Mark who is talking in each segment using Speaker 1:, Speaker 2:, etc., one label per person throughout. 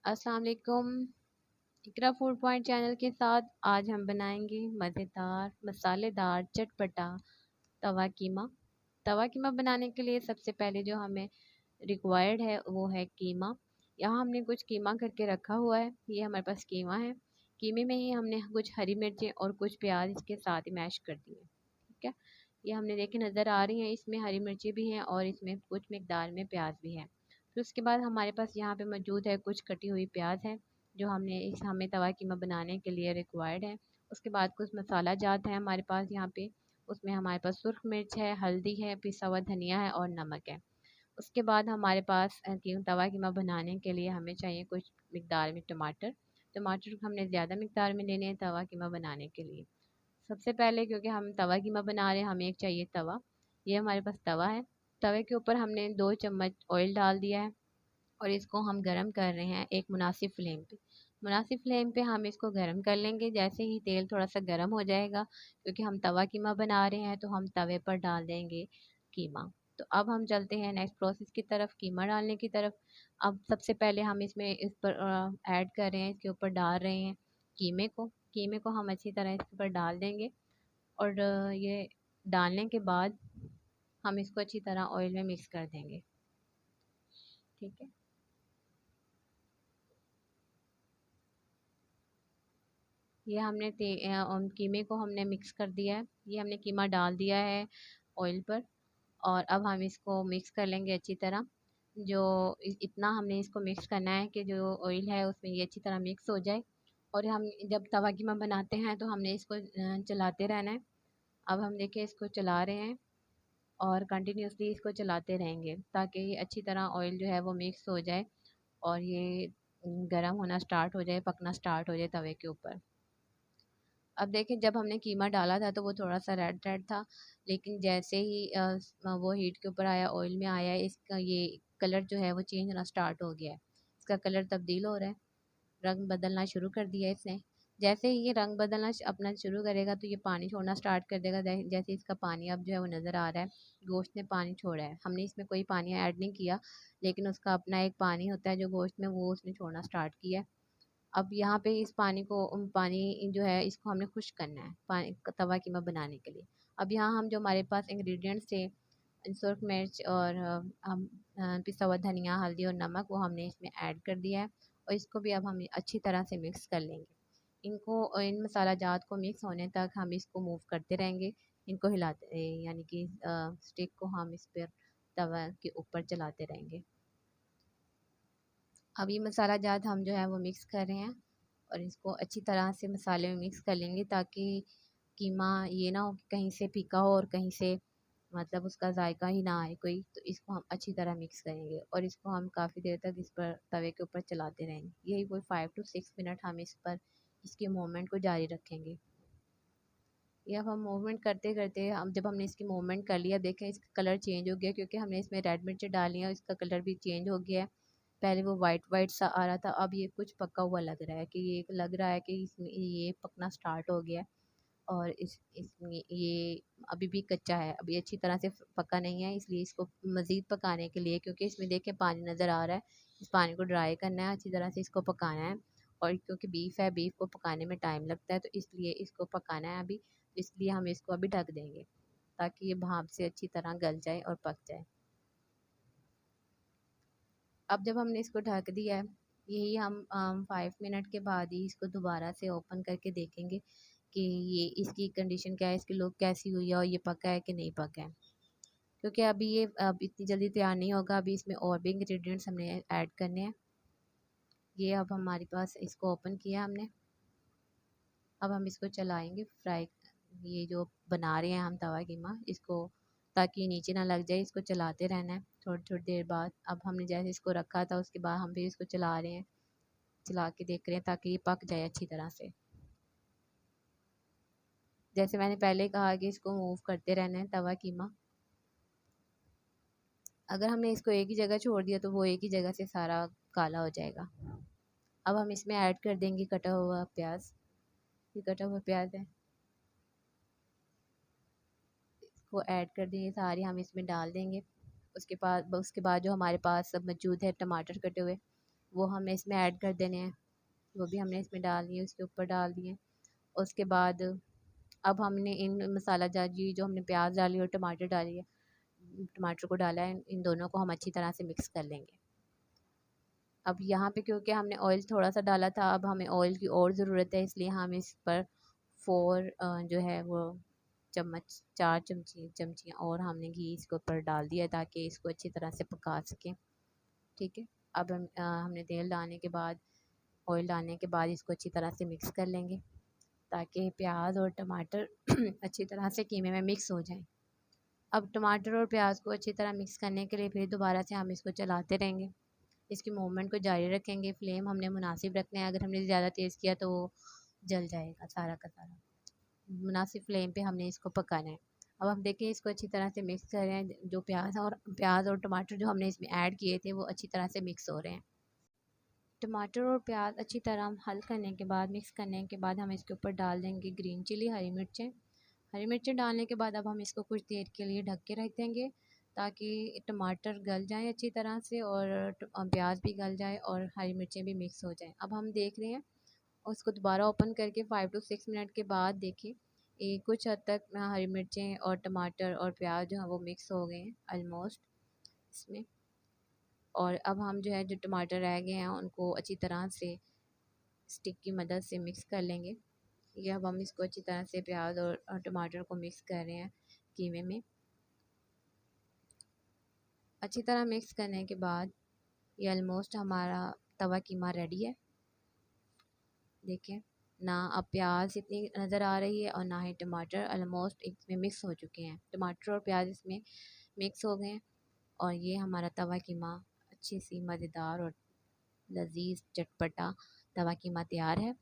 Speaker 1: अस्सलाम वालेकुम। इकरा food point channel के साथ आज हम बनाएंगे मज़ेदार मसालेदार चटपटा तवा कीमा। तवा कीमा बनाने के लिए सबसे पहले जो हमें रिक्वायर्ड है वो है कीमा। यहाँ हमने कुछ कीमा करके रखा हुआ है। ये हमारे पास कीमा है। कीमे में ही हमने कुछ हरी मिर्चें और कुछ प्याज इसके साथ ही मैश कर दिए। ठीक है, ये हमने देखे नज़र आ रही हैं। इसमें हरी मिर्ची भी हैं और इसमें कुछ मकदार में प्याज भी है। फिर उसके बाद हमारे पास यहाँ पे मौजूद है कुछ कटी हुई प्याज है जो हमने इस हमें तवा कीमा बनाने के लिए रिक्वायर्ड है। उसके बाद कुछ मसाला जात है हमारे पास यहाँ पे। उसमें हमारे पास सुर्ख मिर्च है, हल्दी है, पिसा हुआ धनिया है और नमक है। उसके बाद हमारे पास तवा कीमा बनाने के लिए हमें चाहिए कुछ मकदार में टमाटर। टमाटर हमने ज़्यादा मकदार में लेने हैं तवा कीमा बनाने के लिए। सबसे पहले क्योंकि हम तवा कीमा बना रहे हैं हमें एक चाहिए तवा। ये हमारे पास तवा है। तवे के ऊपर हमने 2 चम्मच ऑयल डाल दिया है और इसको हम गरम कर रहे हैं एक मुनासिब फ्लेम पे। मुनासिब फ्लेम पे हम इसको गरम कर लेंगे। जैसे ही तेल थोड़ा सा गरम हो जाएगा, क्योंकि हम तवा कीमा बना रहे हैं, तो हम तवे पर डाल देंगे कीमा। तो अब हम चलते हैं नेक्स्ट प्रोसेस की तरफ, कीमा डालने की तरफ। अब सबसे पहले हम इसमें इस पर ऐड कर रहे हैं, इसके ऊपर डाल रहे हैं कीमे को। कीमे को हम अच्छी तरह इसके ऊपर डाल देंगे और ये डालने के बाद हम इसको अच्छी तरह ऑयल में मिक्स कर देंगे। ठीक है, ये हमने कीमे को हमने मिक्स कर दिया है। ये हमने कीमा डाल दिया है ऑयल पर और अब हम इसको मिक्स कर लेंगे अच्छी तरह। जो इतना हमने इसको मिक्स करना है कि जो ऑयल है उसमें ये अच्छी तरह मिक्स हो जाए। और हम जब तवा कीमा बनाते हैं तो हमने इसको चलाते रहना है। अब हम देखिए इसको चला रहे हैं और कंटिन्यूसली इसको चलाते रहेंगे ताकि ये अच्छी तरह ऑयल जो है वो मिक्स हो जाए और ये गर्म होना स्टार्ट हो जाए, पकना स्टार्ट हो जाए तवे के ऊपर। अब देखें जब हमने कीमा डाला था तो वो थोड़ा सा रेड रेड था, लेकिन जैसे ही वो हीट के ऊपर आया, ऑयल में आया, इसका ये कलर जो है वो चेंज होना स्टार्ट हो गया है। इसका कलर तब्दील हो रहा है, रंग बदलना शुरू कर दिया है इसने। जैसे ही ये रंग बदलना अपना शुरू करेगा तो ये पानी छोड़ना स्टार्ट कर देगा। जैसे इसका पानी अब जो है वो नज़र आ रहा है, गोश्त ने पानी छोड़ा है। हमने इसमें कोई पानी ऐड नहीं किया, लेकिन उसका अपना एक पानी होता है जो गोश्त में, वो उसने छोड़ना स्टार्ट किया है। अब यहाँ पे इस पानी को पानी जो है इसको हमने खुश्क करना है पानी तवा कीमा बनाने के लिए। अब यहाँ हम जो हमारे पास इंग्रेडिएंट्स थे, सुरख मिर्च और हम पिसा हुआ धनिया, हल्दी और नमक, वो हमने इसमें ऐड कर दिया है और इसको भी अब हम अच्छी तरह से मिक्स कर लेंगे। इनको इन मसाला जात को मिक्स होने तक हम इसको मूव करते रहेंगे। इनको हिलाते यानी कि स्टिक को हम इस पर तवा के ऊपर चलाते रहेंगे। अब ये मसाला जात हम जो है वो मिक्स कर रहे हैं और इसको अच्छी तरह से मसाले में मिक्स कर लेंगे ताकि कीमा ये ना हो कि कहीं से फीका हो और कहीं से मतलब उसका जायका ही ना आए कोई। तो इसको हम अच्छी तरह मिक्स करेंगे और इसको हम काफ़ी देर तक इस पर तवे के ऊपर चलाते रहेंगे। यही कोई 5 to 6 मिनट हम इस पर इसके मूवमेंट को जारी रखेंगे। ये अब हम मूवमेंट करते करते हम जब हमने इसकी मूवमेंट कर लिया, देखें इसका कलर चेंज हो गया क्योंकि हमने इसमें रेड मिर्च डाली है, इसका कलर भी चेंज हो गया है। पहले वो वाइट वाइट सा आ रहा था, अब ये कुछ पका हुआ लग रहा है कि ये लग रहा है कि इसमें ये पकना स्टार्ट हो गया है। और इसमें ये अभी भी कच्चा है, अभी अच्छी तरह से पका नहीं है, इसलिए इसको मज़ीद पकाने के लिए, क्योंकि इसमें देखें पानी नज़र आ रहा है, इस पानी को ड्राई करना है, अच्छी तरह से इसको पकाना है। और क्योंकि बीफ है, बीफ को पकाने में टाइम लगता है, तो इसलिए इसको पकाना है अभी। इसलिए हम इसको अभी ढक देंगे ताकि ये भाप से अच्छी तरह गल जाए और पक जाए। अब जब हमने इसको ढक दिया है, यही हम 5 मिनट के बाद ही इसको दोबारा से ओपन करके देखेंगे कि ये इसकी कंडीशन क्या है, इसकी लुक कैसी हुई है और ये पका है कि नहीं पका है। क्योंकि अभी ये अब इतनी जल्दी तैयार नहीं होगा, अभी इसमें और भी इंग्रेडिएंट्स हमने ऐड करने हैं। ये अब हमारे पास इसको ओपन किया हमने। अब हम इसको चलाएंगे फ्राई, ये जो बना रहे हैं हम तवा कीमा, इसको ताकि नीचे ना लग जाए, इसको चलाते रहना है थोड़ी थोड़ी देर बाद। अब हमने जैसे इसको रखा था उसके बाद हम फिर इसको चला रहे हैं, चला के देख रहे हैं ताकि ये पक जाए अच्छी तरह से। जैसे मैंने पहले कहा कि इसको मूव करते रहना है तवा कीमा। अगर हमने इसको एक ही जगह छोड़ दिया तो वो एक ही जगह से सारा काला हो जाएगा। अब हम इसमें ऐड कर देंगे कटा हुआ प्याज। ये कटा हुआ प्याज है, इसको ऐड कर देंगे, सारी हम इसमें डाल देंगे। उसके बाद जो हमारे पास सब मौजूद है टमाटर कटे हुए, वो हमें इसमें ऐड कर देने हैं। वो भी हमने इसमें डाल दिए, उसके ऊपर डाल दिए। उसके बाद अब हमने इन मसाला जाजी जो हमने प्याज डाली और टमाटर डाली है, टमाटर को डाला है, इन दोनों को हम अच्छी तरह से मिक्स कर लेंगे। अब यहाँ पे क्योंकि हमने ऑयल थोड़ा सा डाला था, अब हमें ऑयल की और ज़रूरत है, इसलिए हम इस पर 4 जो है वो चम्मच 4 चमचियाँ और हमने घी इसके ऊपर डाल दिया ताकि इसको अच्छी तरह से पका सकें। ठीक है। अब हमने तेल डालने के बाद, ऑयल डालने के बाद इसको अच्छी तरह से मिक्स कर लेंगे ताकि प्याज और टमाटर अच्छी तरह से कीमे में मिक्स हो जाएं। अब टमाटर और प्याज को अच्छी तरह मिक्स करने के लिए फिर दोबारा से हम इसको चलाते रहेंगे, इसकी मूवमेंट को जारी रखेंगे। फ्लेम हमने मुनासिब रखना है, अगर हमने ज़्यादा तेज़ किया तो वो जल जाएगा सारा का सारा। मुनासिब फ्लेम पे हमने इसको पकाना है। अब हम देखें इसको अच्छी तरह से मिक्स कर रहे हैं, जो प्याज और टमाटर जो हमने इसमें ऐड किए थे वो अच्छी तरह से मिक्स हो रहे हैं। टमाटर और प्याज अच्छी तरह हल करने के बाद, मिक्स करने के बाद हम इसके ऊपर डाल देंगे ग्रीन चिली, हरी मिर्चें। हरी मिर्चें डालने के बाद अब हम इसको कुछ देर के लिए ढक के रख देंगे ताकि टमाटर गल जाए अच्छी तरह से और प्याज भी गल जाए और हरी मिर्चें भी मिक्स हो जाएं। अब हम देख रहे हैं, उसको दोबारा ओपन करके 5 to 6 मिनट के बाद देखें कुछ हद तक हरी मिर्चें और टमाटर और प्याज जो है वो मिक्स हो गए हैं ऑलमोस्ट इसमें। और अब हम जो है जो टमाटर रह गए हैं उनको अच्छी तरह से स्टिक की मदद से मिक्स कर लेंगे। ये अब हम इसको अच्छी तरह से प्याज और टमाटर को मिक्स कर रहे हैं कीमे में। अच्छी तरह मिक्स करने के बाद ये ऑलमोस्ट हमारा तवा कीमा रेडी है। देखें ना, अब प्याज इतनी नज़र आ रही है और ना ही टमाटर, ऑलमोस्ट इसमें मिक्स हो चुके हैं, टमाटर और प्याज इसमें मिक्स हो गए हैं। और ये हमारा तवा कीमा अच्छी सी मज़ेदार और लजीज चटपटा तवा कीमा तैयार है।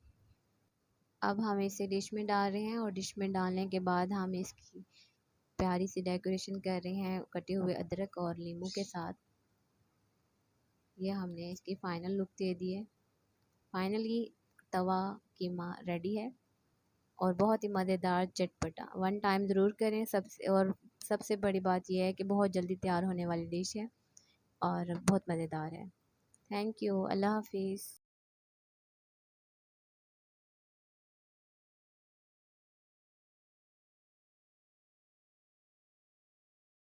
Speaker 1: अब हम इसे डिश में डाल रहे हैं और डिश में डालने के बाद हम इसकी प्यारी सी डेकोरेशन कर रहे हैं कटे हुए अदरक और नींबू के साथ। ये हमने इसकी फ़ाइनल लुक दे दी है। फाइनली तवा कीमा रेडी है और बहुत ही मज़ेदार चटपटा। वन टाइम ज़रूर करें सबसे, और सबसे बड़ी बात यह है कि बहुत जल्दी तैयार होने वाली डिश है और बहुत मज़ेदार है। Thank you. अल्लाह हाफिज़।